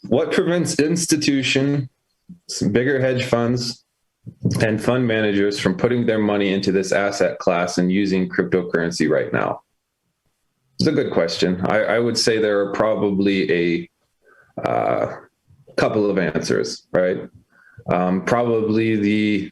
what prevents institution, some bigger hedge funds, and fund managers from putting their money into this asset class and using cryptocurrency right now? It's a good question. I would say there are probably a couple of answers, right? Probably the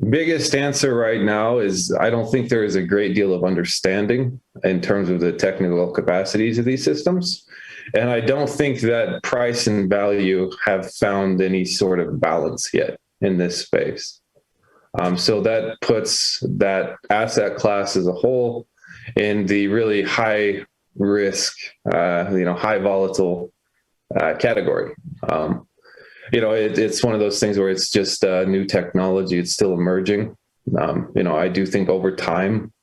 biggest answer right now is I don't think there is a great deal of understanding in terms of the technical capacities of these systems. And I don't think that price and value have found any sort of balance yet in this space. So that puts that asset class as a whole in the really high risk, high volatile category. It's one of those things where it's just new technology. It's still emerging. I do think over time,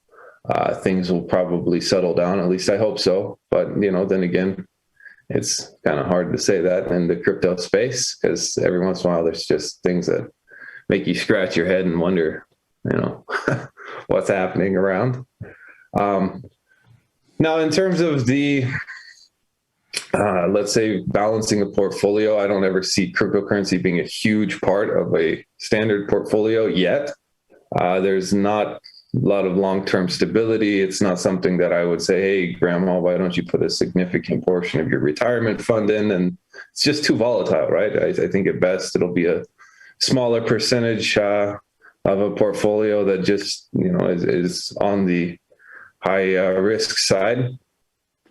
things will probably settle down. At least I hope so. But, then again, it's kind of hard to say that in the crypto space, because every once in a while, there's just things that make you scratch your head and wonder, what's happening around. Now, in terms of the let's say balancing a portfolio, I don't ever see cryptocurrency being a huge part of a standard portfolio yet. There's not a lot of long-term stability. It's not something that I would say, hey, grandma, why don't you put a significant portion of your retirement fund in? And it's just too volatile, right? I think at best it'll be a smaller percentage of a portfolio that just, is on the high risk side.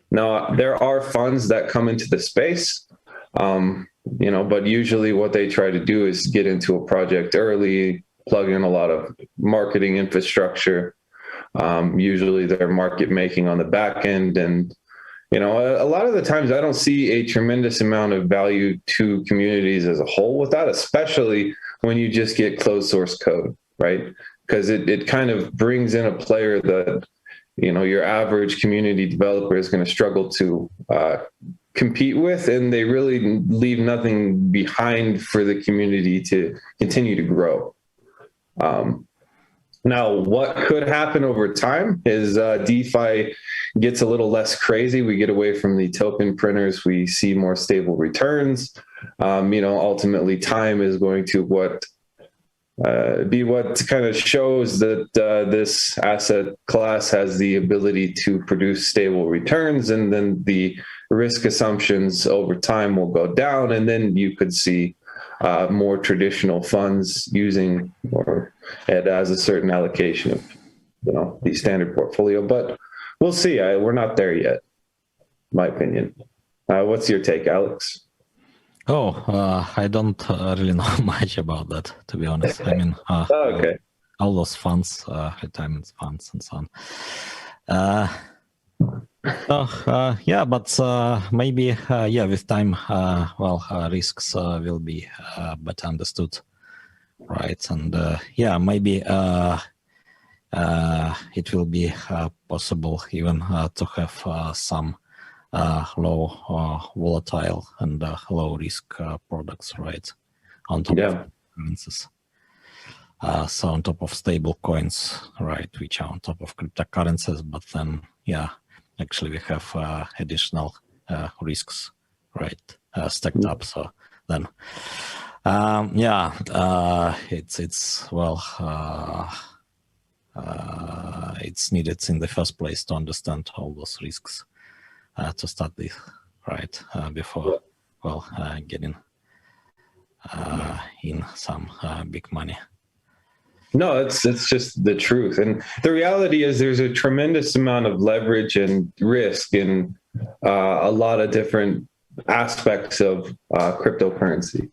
Now, there are funds that come into the space, but usually what they try to do is get into a project early, plug in a lot of marketing infrastructure. Usually they're market making on the back end. And, a lot of the times I don't see a tremendous amount of value to communities as a whole with that, especially when you just get closed source code, right? Because it kind of brings in a player that, your average community developer is going to struggle to compete with, and they really leave nothing behind for the community to continue to grow. Now, what could happen over time is DeFi gets a little less crazy. We get away from the token printers. We see more stable returns. Ultimately, time is going to be what kind of shows that this asset class has the ability to produce stable returns, and then the risk assumptions over time will go down, and then you could see more traditional funds using it as a certain allocation of the standard portfolio. But we'll see. We're not there yet, in my opinion. What's your take, Alex? I don't really know much about that, to be honest. I mean, okay. All those funds, retirement funds and so on. Maybe, with time, risks will be better understood, right? And maybe it will be possible even to have some low volatile and low risk products, right? On top of currencies. So on top of stable coins, right, which are on top of cryptocurrencies, but then, actually we have additional risks, right, stacked up. So then, it's needed in the first place to understand all those risks to start with, right, before, getting in some big money. No, it's just the truth. And the reality is there's a tremendous amount of leverage and risk in a lot of different aspects of cryptocurrency.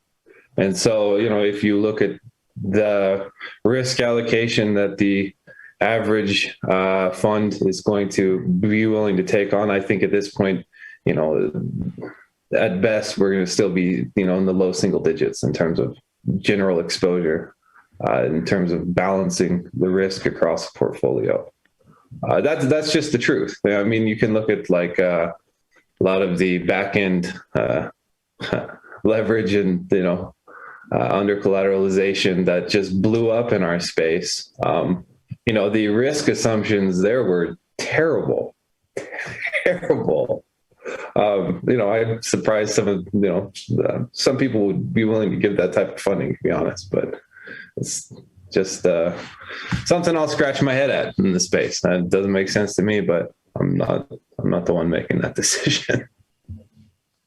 And so, if you look at the risk allocation that the average fund is going to be willing to take on, I think at this point, at best, we're going to still be, in the low single digits in terms of general exposure. In terms of balancing the risk across a portfolio. That's just the truth. I mean, you can look at like a lot of the back end leverage and, under collateralization that just blew up in our space. The risk assumptions there were terrible. I'm surprised some people would be willing to give that type of funding, to be honest, but it's just something I'll scratch my head at in the space. That doesn't make sense to me, but I'm not the one making that decision.